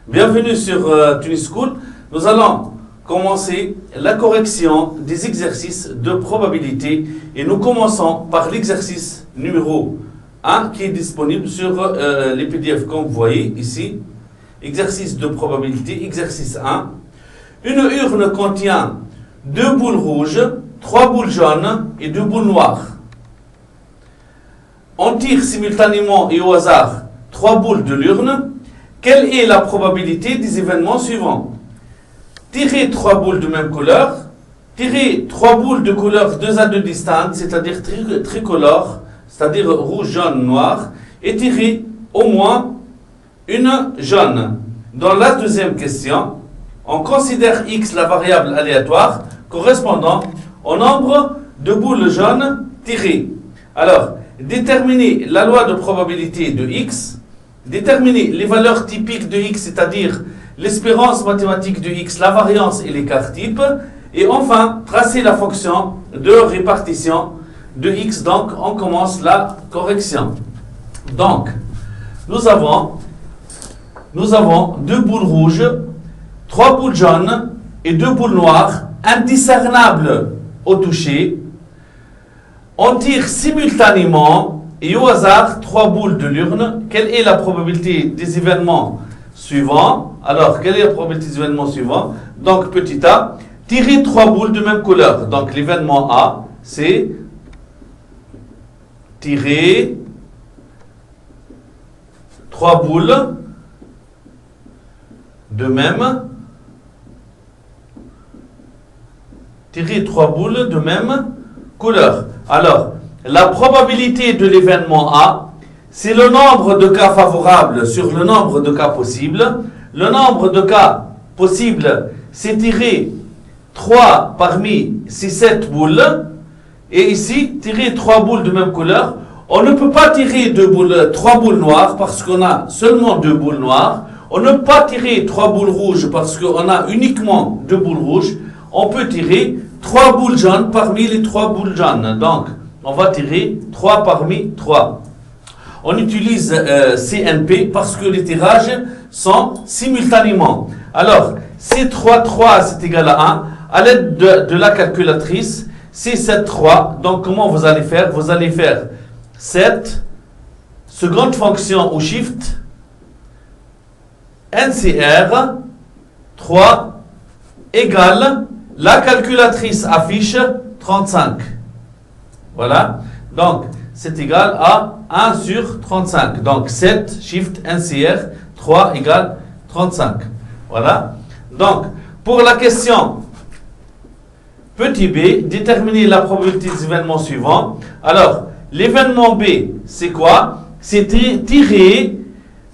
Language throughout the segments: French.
Bienvenue sur Tunis School. Nous allons commencer la correction des exercices de probabilité et nous commençons par l'exercice numéro 1 qui est disponible sur les PDF comme vous voyez ici. Exercice de probabilité, exercice 1. Une urne contient 2 boules rouges, 3 boules jaunes et 2 boules noires. On tire simultanément et au hasard 3 boules de l'urne. Quelle est la probabilité des événements suivants? Tirer 3 boules de même couleur, tirer 3 boules de couleur 2 à 2 distantes, c'est-à-dire tricolore, c'est-à-dire rouge, jaune, noir, et tirer au moins une jaune. Dans la deuxième question, on considère x la variable aléatoire correspondant au nombre de boules jaunes tirées. Alors, déterminer la loi de probabilité de x. Déterminer les valeurs typiques de x, c'est-à-dire l'espérance mathématique de x, la variance et l'écart type. Et enfin, tracer la fonction de répartition de x. Donc, on commence la correction. Donc, nous avons 2 boules rouges, 3 boules jaunes et 2 boules noires, indiscernables au toucher. On tire simultanément et au hasard 3 boules de l'urne. Quelle est la probabilité des événements suivants? Alors, quelle est la probabilité des événements suivants? Donc, petit a, tirer 3 boules de même couleur. Donc, l'événement A, c'est tirer 3 boules de même couleur. Alors, la probabilité de l'événement A, c'est le nombre de cas favorables sur le nombre de cas possibles. Le nombre de cas possibles, c'est tirer 3 parmi ces 7 boules. Et ici, tirer 3 boules de même couleur. On ne peut pas tirer 3 boules noires parce qu'on a seulement 2 boules noires. On ne peut pas tirer 3 boules rouges parce qu'on a uniquement 2 boules rouges. On peut tirer 3 boules jaunes parmi les 3 boules jaunes. Donc, on va tirer 3 parmi 3. On utilise CNP parce que les tirages sont simultanément. Alors, C3, c'est égal à 1. À l'aide de la calculatrice, C7, 3. Donc, comment vous allez faire? Vous allez faire 7, seconde fonction au shift, NCR, 3, égale, la calculatrice affiche 35. Voilà. Donc, c'est égal à 1 sur 35. Donc, 7, shift, NCR, 3 égale 35. Voilà. Donc, pour la question petit b, déterminer la probabilité des événements suivants. Alors, l'événement B, c'est quoi? C'est tirer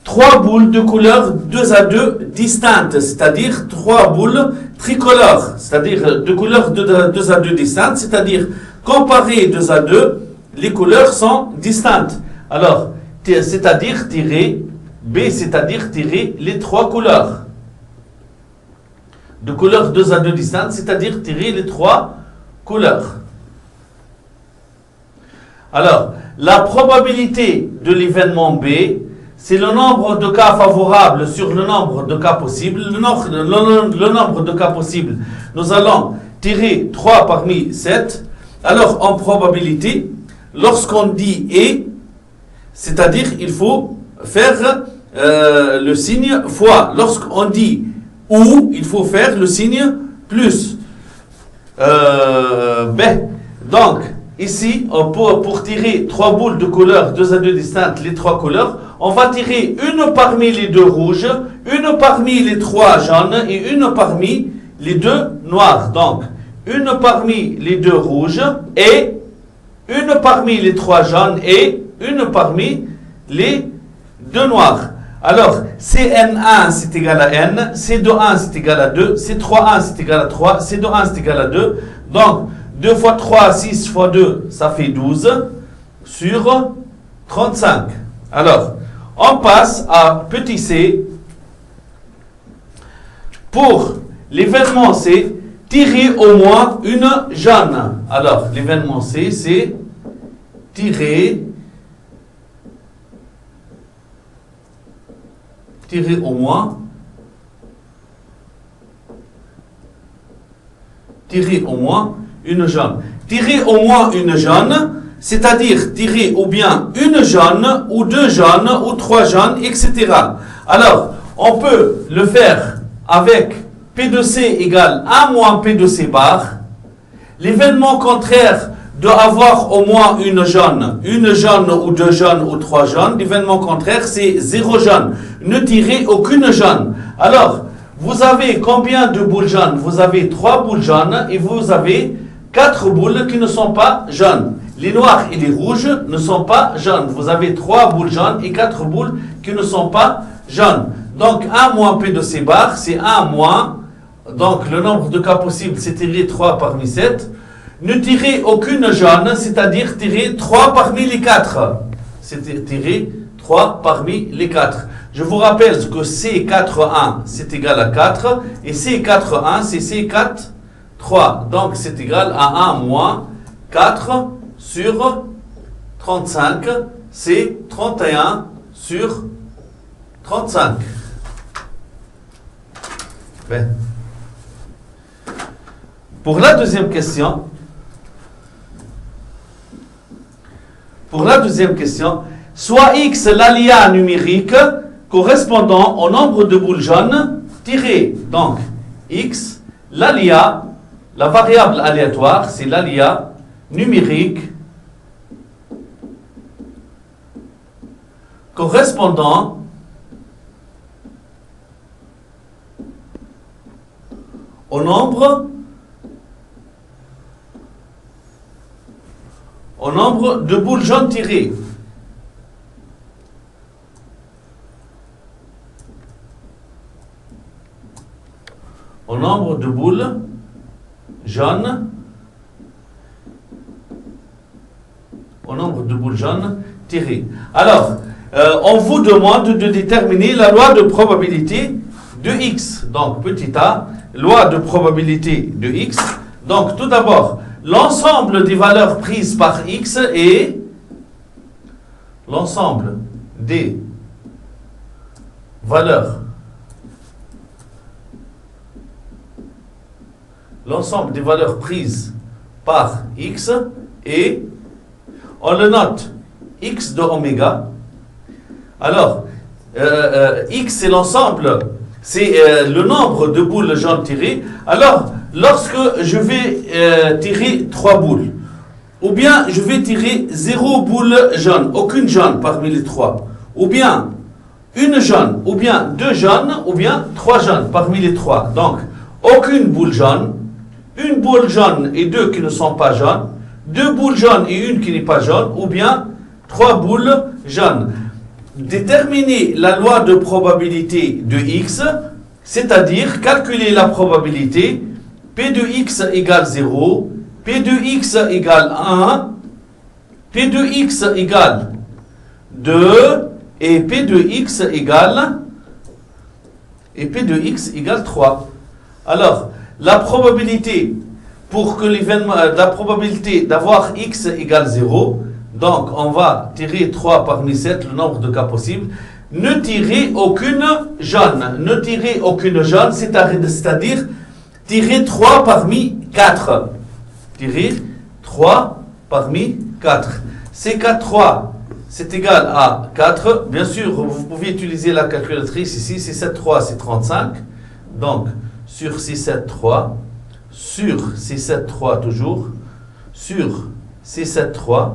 3 boules de couleur 2 à 2 distantes, c'est-à-dire 3 boules tricolores, c'est-à-dire de couleur 2 à 2 distantes, c'est-à-dire comparé 2 à 2, les couleurs sont distantes. Alors, c'est-à-dire tirer B, c'est-à-dire tirer les 3 couleurs. De couleur 2 à 2 distantes, c'est-à-dire tirer les 3 couleurs. Alors, la probabilité de l'événement B, c'est le nombre de cas favorables sur le nombre de cas possibles. Le nombre de cas possibles, nous allons tirer 3 parmi 7. Alors, en probabilité, lorsqu'on dit « et », c'est-à-dire il faut faire le signe fois. Lorsqu'on dit « ou », il faut faire le signe plus. B. Donc, ici, pour tirer 3 boules de couleur 2 à 2 distantes, les 3 couleurs, on va tirer une parmi les 2 rouges, une parmi les 3 jaunes et une parmi les 2 noirs. Donc, une parmi les 2 rouges et une parmi les 3 jaunes et une parmi les 2 noirs. Alors, CN1 c'est égal à N, C21 c'est égal à 2, C31 c'est égal à 3, C21 c'est égal à 2. Donc, 2 fois 3, 6 fois 2, ça fait 12 sur 35. Alors, on passe à petit c. Pour l'événement C, tirer au moins une jaune. Alors, l'événement C, c'est tirer tirer au moins une jaune. Tirer au moins une jaune, c'est-à-dire tirer ou bien une jaune, ou deux jaunes, ou trois jaunes, etc. Alors, on peut le faire avec P de C égale 1 moins P de C bar. L'événement contraire doit avoir au moins une jaune ou deux jaunes ou trois jaunes. L'événement contraire, c'est 0 jaune. Ne tirez aucune jaune. Alors, vous avez combien de boules jaunes? Vous avez 3 boules jaunes et vous avez 4 boules qui ne sont pas jaunes. Les noirs et les rouges ne sont pas jaunes. Vous avez 3 boules jaunes et 4 boules qui ne sont pas jaunes. Donc 1 moins P de C bar, c'est 1 moins. Donc le nombre de cas possibles, c'est tirer 3 parmi 7. Ne tirez aucune jaune, c'est-à-dire tirer 3 parmi les 4. C'est tirer 3 parmi les 4. Je vous rappelle que C4,1, c'est égal à 4. Et C4,1, c'est C4, 3. Donc c'est égal à 1 moins 4 sur 35. C'est 31 sur 35. Ben. Pour la deuxième question, soit X l'aléa numérique correspondant au nombre de boules jaunes tirées. Donc, X, l'aléa, la variable aléatoire, c'est l'aléa numérique correspondant au nombre de boules jaunes tirées. Au nombre de boules jaunes tirées. Alors, on vous demande de déterminer la loi de probabilité de X. Donc, petit a, loi de probabilité de X. Donc, tout d'abord, l'ensemble des valeurs prises par X est l'ensemble des valeurs prises par X et on le note X de oméga. Alors, X c'est l'ensemble, c'est le nombre de boules jaunes tirées. Alors, lorsque je vais tirer 3 boules, ou bien je vais tirer 0 boule jaune, aucune jaune parmi les 3, ou bien une jaune, ou bien 2 jaunes, ou bien 3 jaunes parmi les 3. Donc, aucune boule jaune, une boule jaune et 2 qui ne sont pas jaunes, 2 boules jaunes et une qui n'est pas jaune, ou bien 3 boules jaunes. Déterminer la loi de probabilité de X, c'est-à-dire calculer la probabilité P de X égale 0, P de X égale 1, P de X égale 2 et P de X égale 3. Alors, la probabilité pour que la probabilité d'avoir X égale 0, donc on va tirer 3 parmi 7, le nombre de cas possibles. Ne tirez aucune jaune, c'est-à-dire tirer 3 parmi 4. Tirer 3 parmi 4. C4,3, c'est égal à 4. Bien sûr, vous pouvez utiliser la calculatrice ici. C7,3, c'est 35. Donc, sur C7,3, sur C7,3 toujours, sur C7,3.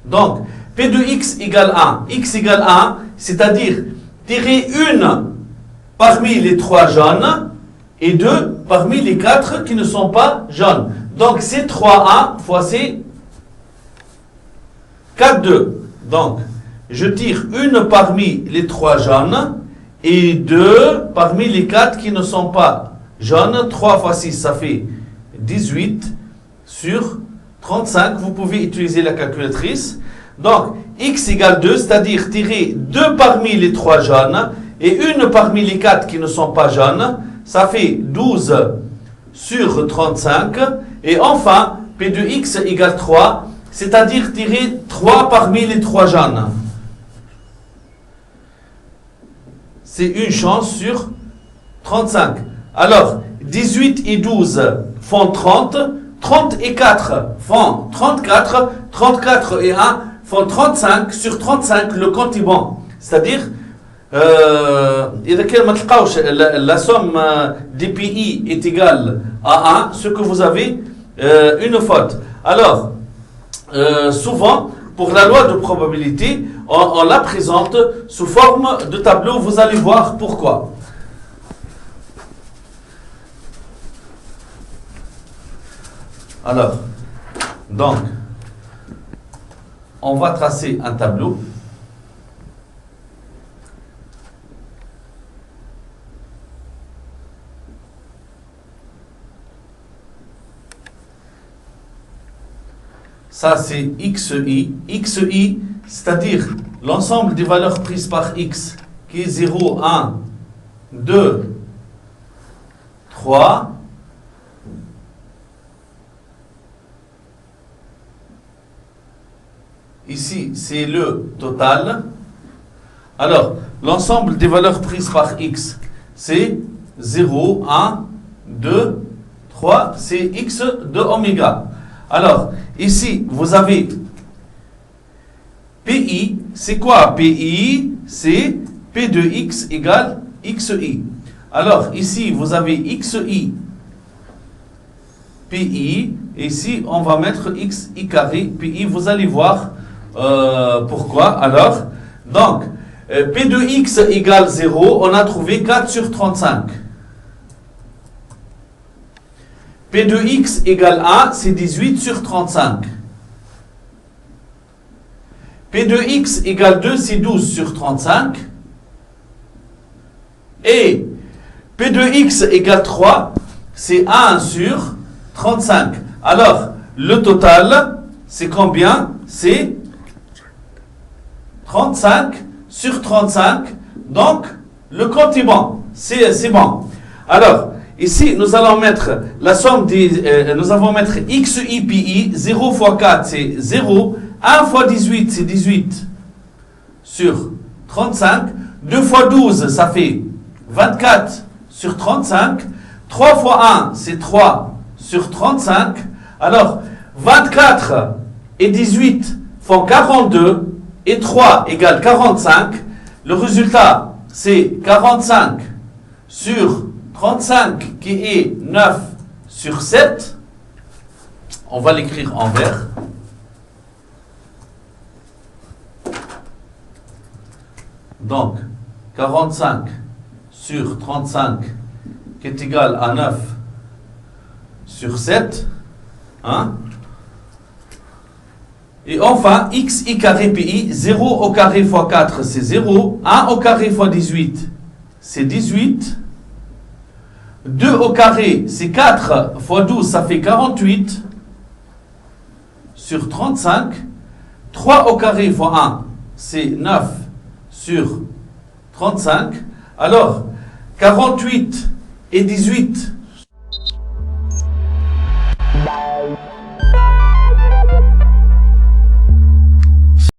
Donc, P de X égale 1. X égale 1, c'est-à-dire tirer une parmi les 3 jaunes et 2 parmi les 4 qui ne sont pas jaunes. Donc, c'est 3A fois C 4,2. Donc, je tire une parmi les 3 jaunes et 2 parmi les 4 qui ne sont pas jaunes. 3 fois 6, ça fait 18 sur 35. Vous pouvez utiliser la calculatrice. Donc, X égale 2, c'est-à-dire tirer 2 parmi les 3 jaunes et une parmi les 4 qui ne sont pas jaunes. Ça fait 12 sur 35. Et enfin, P de X égale 3, c'est-à-dire tirer 3 parmi les 3 jaunes. c'est une chance sur 35. Alors, 18 et 12 font 30, 30 et 4 font 34, 34 et 1 font 35, sur 35 le compte est bon. C'est-à-dire, la somme des PI est égale à 1, ce que vous avez une faute. Alors, souvent, pour la loi de probabilité, on la présente sous forme de tableau. Vous allez voir pourquoi. Alors, donc, on va tracer un tableau. Ça, c'est XI. XI, c'est-à-dire l'ensemble des valeurs prises par X, qui est 0, 1, 2, 3. Ici, c'est le total. Alors, l'ensemble des valeurs prises par X, c'est 0, 1, 2, 3, c'est X de oméga. Alors, ici, vous avez PI. C'est quoi PI? C'est P de X égale XI. Alors, ici, vous avez XI, PI. Et ici, on va mettre XI carré, PI. Vous allez voir pourquoi. Alors, donc, P de X égale 0. On a trouvé 4 sur 35. P de X égale 1, c'est 18 sur 35. P de X égale 2, c'est 12 sur 35. Et P de X égale 3, c'est 1 sur 35. Alors, le total, c'est combien? C'est 35 sur 35. Donc, le compte est bon. C'est bon. Alors, ici, nous allons mettre la somme des... nous allons mettre XI, PI. 0 fois 4, c'est 0. 1 fois 18, c'est 18 sur 35. 2 fois 12, ça fait 24 sur 35. 3 fois 1, c'est 3 sur 35. Alors, 24 et 18 font 42. Et 3 égale 45. Le résultat, c'est 45 sur 35 qui est 9 sur 7. On va l'écrire en vert. Donc, 45 sur 35 qui est égal à 9 sur 7. Hein? Et enfin, XI carré PI, 0 au carré fois 4, c'est 0. 1 au carré fois 18, c'est 18. 2 au carré, c'est 4 fois 12, ça fait 48 sur 35. 3 au carré fois 1, c'est 9 sur 35. Alors, 48 et 18